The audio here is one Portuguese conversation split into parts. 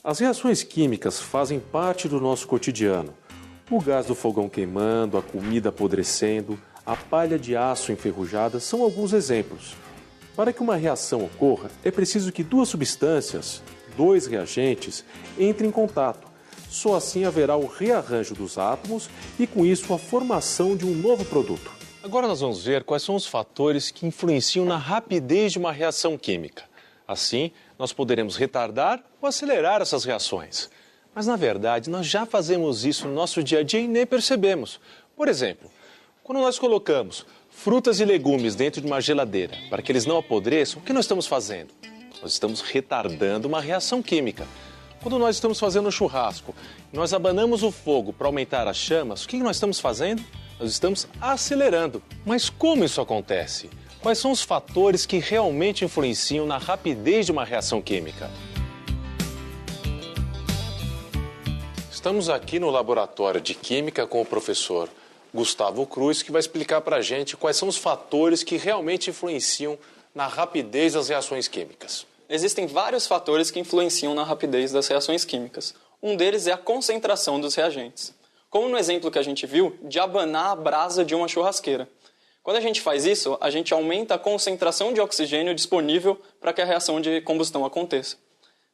As reações químicas fazem parte do nosso cotidiano. O gás do fogão queimando, a comida apodrecendo, a palha de aço enferrujada são alguns exemplos. Para que uma reação ocorra, é preciso que duas substâncias, dois reagentes, entrem em contato. Só assim haverá o rearranjo dos átomos e, com isso, a formação de um novo produto. Agora nós vamos ver quais são os fatores que influenciam na rapidez de uma reação química. Assim, nós poderemos retardar ou acelerar essas reações. Mas, na verdade, nós já fazemos isso no nosso dia a dia e nem percebemos. Por exemplo, quando nós colocamos frutas e legumes dentro de uma geladeira para que eles não apodreçam, o que nós estamos fazendo? Nós estamos retardando uma reação química. Quando nós estamos fazendo um churrasco, nós abanamos o fogo para aumentar as chamas, o que nós estamos fazendo? Nós estamos acelerando. Mas como isso acontece? Quais são os fatores que realmente influenciam na rapidez de uma reação química? Estamos aqui no laboratório de Química com o professor Gustavo Cruz, que vai explicar para a gente quais são os fatores que realmente influenciam na rapidez das reações químicas. Existem vários fatores que influenciam na rapidez das reações químicas. Um deles é a concentração dos reagentes. Como no exemplo que a gente viu, de abanar a brasa de uma churrasqueira. Quando a gente faz isso, a gente aumenta a concentração de oxigênio disponível para que a reação de combustão aconteça.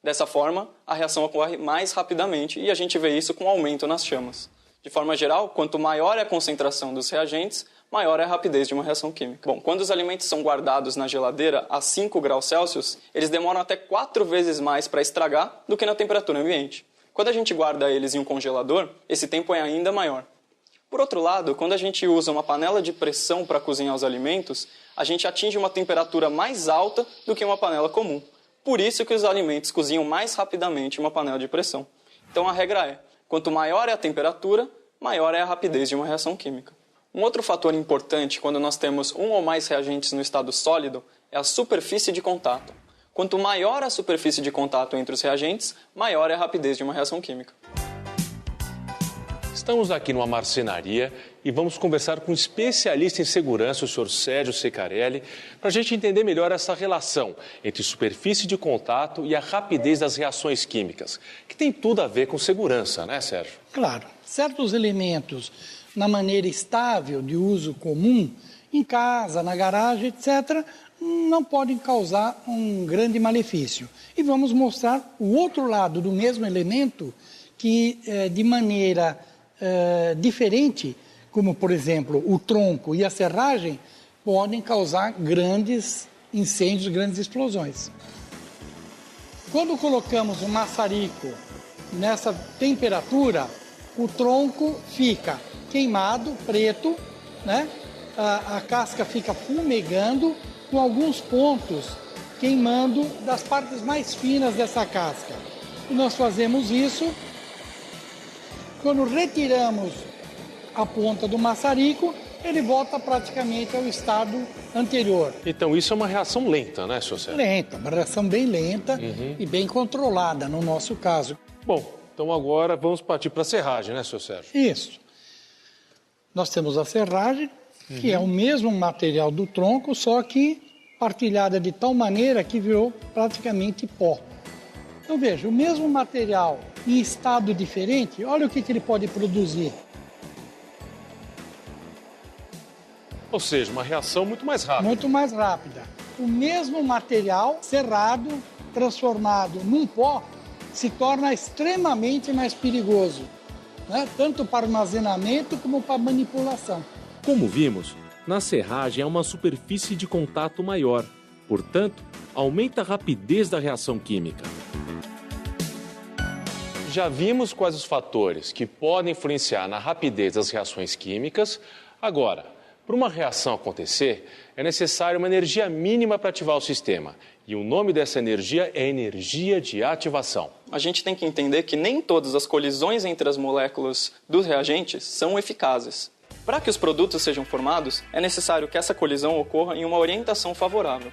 Dessa forma, a reação ocorre mais rapidamente e a gente vê isso com aumento nas chamas. De forma geral, quanto maior é a concentração dos reagentes, maior é a rapidez de uma reação química. Bom, quando os alimentos são guardados na geladeira a 5 graus Celsius, eles demoram até 4 vezes mais para estragar do que na temperatura ambiente. Quando a gente guarda eles em um congelador, esse tempo é ainda maior. Por outro lado, quando a gente usa uma panela de pressão para cozinhar os alimentos, a gente atinge uma temperatura mais alta do que uma panela comum. Por isso que os alimentos cozinham mais rapidamente em uma panela de pressão. Então a regra é, quanto maior é a temperatura, maior é a rapidez de uma reação química. Um outro fator importante quando nós temos um ou mais reagentes no estado sólido é a superfície de contato. Quanto maior a superfície de contato entre os reagentes, maior é a rapidez de uma reação química. Estamos aqui numa marcenaria e vamos conversar com um especialista em segurança, o senhor Sérgio Secarelli, para a gente entender melhor essa relação entre superfície de contato e a rapidez das reações químicas, que tem tudo a ver com segurança, né, Sérgio? Claro. Certos elementos na maneira estável de uso comum, em casa, na garagem, etc., não podem causar um grande malefício. E vamos mostrar o outro lado do mesmo elemento que, de maneira diferente, como, por exemplo, o tronco e a serragem, podem causar grandes incêndios, grandes explosões. Quando colocamos um maçarico nessa temperatura, o tronco fica queimado, preto, né? A casca fica fumegando, com alguns pontos queimando das partes mais finas dessa casca. E nós fazemos isso quando retiramos a ponta do maçarico, ele volta praticamente ao estado anterior. Então isso é uma reação lenta, né, senhor Sérgio? Lenta, uma reação bem lenta e bem controlada no nosso caso. Bom, então agora vamos partir para a serragem, né, senhor Sérgio? Isso. Nós temos a serragem, que é o mesmo material do tronco, só que partilhada de tal maneira que virou praticamente pó. Então veja, o mesmo material em estado diferente, olha o que ele pode produzir. Ou seja, uma reação muito mais rápida. Muito mais rápida. O mesmo material serrado, transformado num pó, se torna extremamente mais perigoso, né? Tanto para armazenamento como para manipulação. Como vimos, na serragem há uma superfície de contato maior, portanto, aumenta a rapidez da reação química. Já vimos quais os fatores que podem influenciar na rapidez das reações químicas. Agora, para uma reação acontecer, é necessária uma energia mínima para ativar o sistema. E o nome dessa energia é energia de ativação. A gente tem que entender que nem todas as colisões entre as moléculas dos reagentes são eficazes. Para que os produtos sejam formados, é necessário que essa colisão ocorra em uma orientação favorável.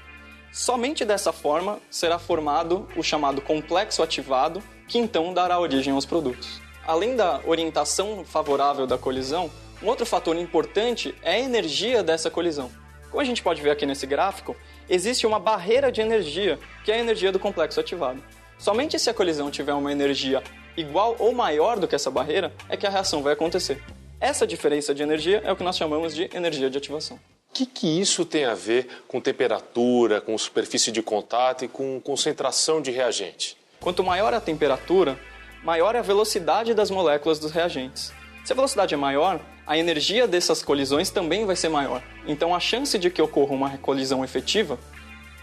Somente dessa forma será formado o chamado complexo ativado, que então dará origem aos produtos. Além da orientação favorável da colisão, um outro fator importante é a energia dessa colisão. Como a gente pode ver aqui nesse gráfico, existe uma barreira de energia, que é a energia do complexo ativado. Somente se a colisão tiver uma energia igual ou maior do que essa barreira é que a reação vai acontecer. Essa diferença de energia é o que nós chamamos de energia de ativação. O que isso tem a ver com temperatura, com superfície de contato e com concentração de reagente? Quanto maior a temperatura, maior é a velocidade das moléculas dos reagentes. Se a velocidade é maior, a energia dessas colisões também vai ser maior. Então a chance de que ocorra uma colisão efetiva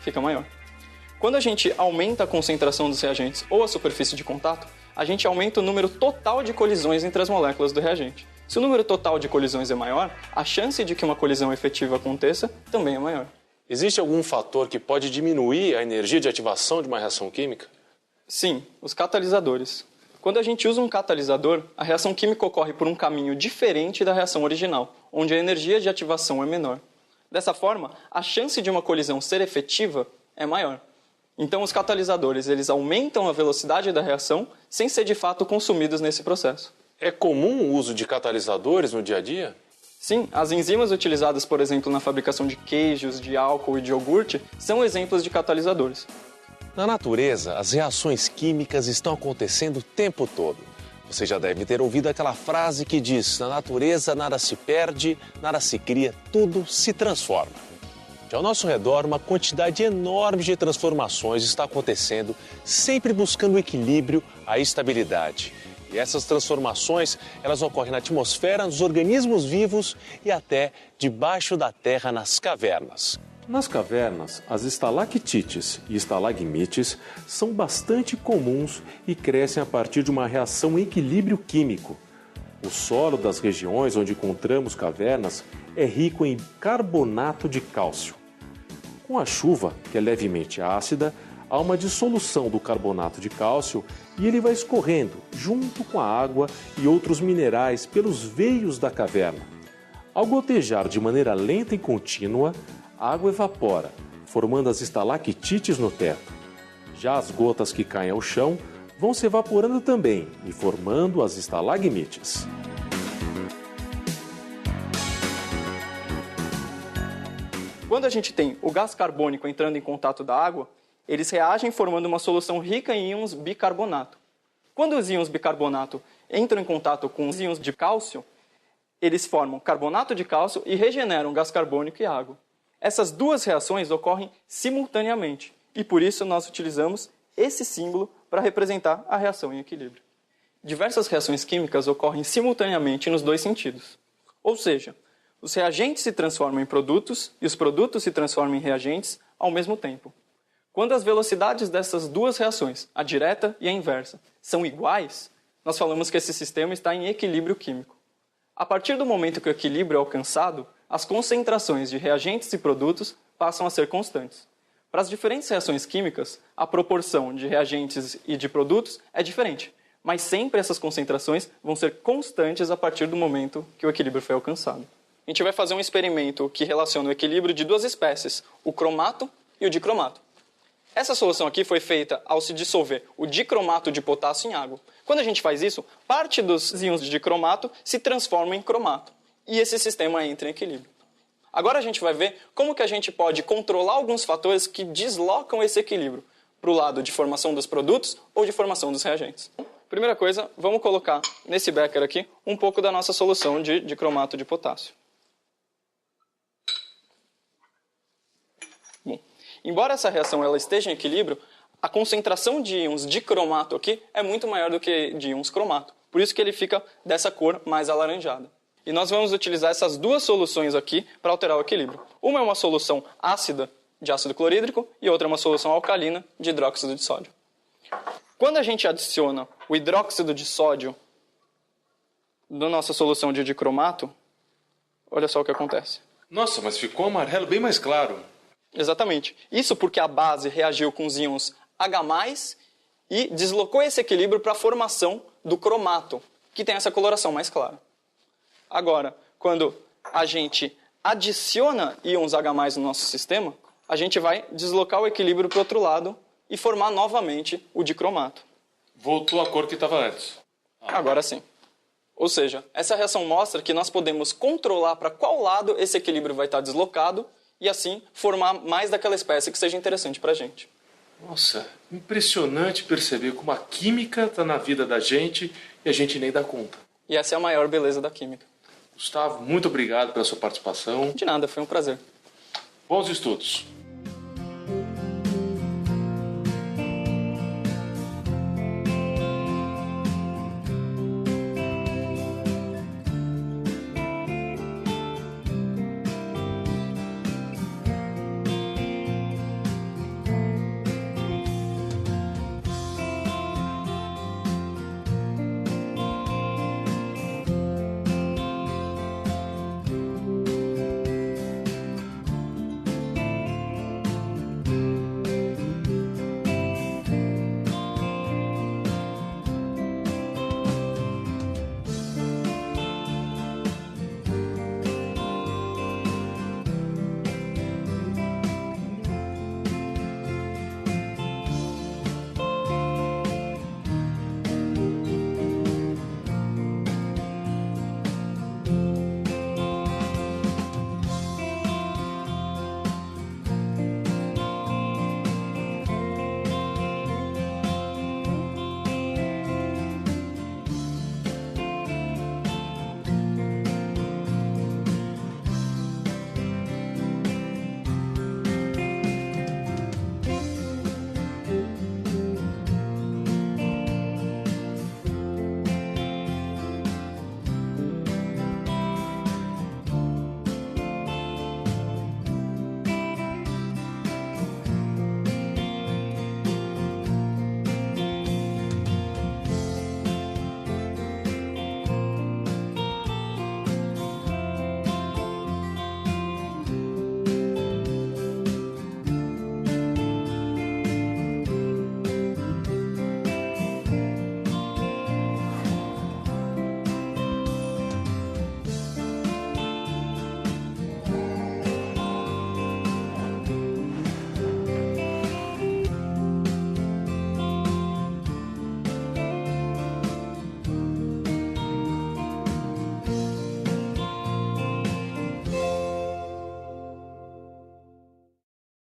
fica maior. Quando a gente aumenta a concentração dos reagentes ou a superfície de contato, a gente aumenta o número total de colisões entre as moléculas do reagente. Se o número total de colisões é maior, a chance de que uma colisão efetiva aconteça também é maior. Existe algum fator que pode diminuir a energia de ativação de uma reação química? Sim, os catalisadores. Quando a gente usa um catalisador, a reação química ocorre por um caminho diferente da reação original, onde a energia de ativação é menor. Dessa forma, a chance de uma colisão ser efetiva é maior. Então, os catalisadores eles aumentam a velocidade da reação sem ser de fato consumidos nesse processo. É comum o uso de catalisadores no dia a dia? Sim, as enzimas utilizadas, por exemplo, na fabricação de queijos, de álcool e de iogurte, são exemplos de catalisadores. Na natureza, as reações químicas estão acontecendo o tempo todo. Você já deve ter ouvido aquela frase que diz: na natureza nada se perde, nada se cria, tudo se transforma. Ao nosso redor, uma quantidade enorme de transformações está acontecendo, sempre buscando o equilíbrio, a estabilidade. E essas transformações, elas ocorrem na atmosfera, nos organismos vivos e até debaixo da terra, nas cavernas. Nas cavernas, as estalactites e estalagmites são bastante comuns e crescem a partir de uma reação em equilíbrio químico. O solo das regiões onde encontramos cavernas é rico em carbonato de cálcio. Com a chuva, que é levemente ácida, há uma dissolução do carbonato de cálcio e ele vai escorrendo junto com a água e outros minerais pelos veios da caverna. Ao gotejar de maneira lenta e contínua, a água evapora, formando as estalactites no teto. Já as gotas que caem ao chão vão se evaporando também e formando as estalagmites. Quando a gente tem o gás carbônico entrando em contato da água, eles reagem formando uma solução rica em íons bicarbonato. Quando os íons bicarbonato entram em contato com os íons de cálcio, eles formam carbonato de cálcio e regeneram gás carbônico e água. Essas duas reações ocorrem simultaneamente e por isso nós utilizamos esse símbolo para representar a reação em equilíbrio. Diversas reações químicas ocorrem simultaneamente nos dois sentidos. Ou seja, os reagentes se transformam em produtos e os produtos se transformam em reagentes ao mesmo tempo. Quando as velocidades dessas duas reações, a direta e a inversa, são iguais, nós falamos que esse sistema está em equilíbrio químico. A partir do momento que o equilíbrio é alcançado, as concentrações de reagentes e produtos passam a ser constantes. Para as diferentes reações químicas, a proporção de reagentes e de produtos é diferente, mas sempre essas concentrações vão ser constantes a partir do momento que o equilíbrio foi alcançado. A gente vai fazer um experimento que relaciona o equilíbrio de duas espécies, o cromato e o dicromato. Essa solução aqui foi feita ao se dissolver o dicromato de potássio em água. Quando a gente faz isso, parte dos íons de dicromato se transforma em cromato. E esse sistema entra em equilíbrio. Agora a gente vai ver como que a gente pode controlar alguns fatores que deslocam esse equilíbrio para o lado de formação dos produtos ou de formação dos reagentes. Primeira coisa, vamos colocar nesse becker aqui um pouco da nossa solução de dicromato de potássio. Bom, embora essa reação ela esteja em equilíbrio, a concentração de íons de cromato aqui é muito maior do que de íons cromato. Por isso que ele fica dessa cor mais alaranjada. E nós vamos utilizar essas duas soluções aqui para alterar o equilíbrio. Uma é uma solução ácida de ácido clorídrico e outra é uma solução alcalina de hidróxido de sódio. Quando a gente adiciona o hidróxido de sódio na nossa solução de dicromato, olha só o que acontece. Nossa, mas ficou amarelo bem mais claro. Exatamente. Isso porque a base reagiu com os íons H+, e deslocou esse equilíbrio para a formação do cromato, que tem essa coloração mais clara. Agora, quando a gente adiciona íons H+, no nosso sistema, a gente vai deslocar o equilíbrio para o outro lado e formar novamente o dicromato. Voltou à cor que estava antes. Agora sim. Ou seja, essa reação mostra que nós podemos controlar para qual lado esse equilíbrio vai estar deslocado e assim formar mais daquela espécie que seja interessante para a gente. Nossa, impressionante perceber como a química está na vida da gente e a gente nem dá conta. E essa é a maior beleza da química. Gustavo, muito obrigado pela sua participação. De nada, foi um prazer. Bons estudos.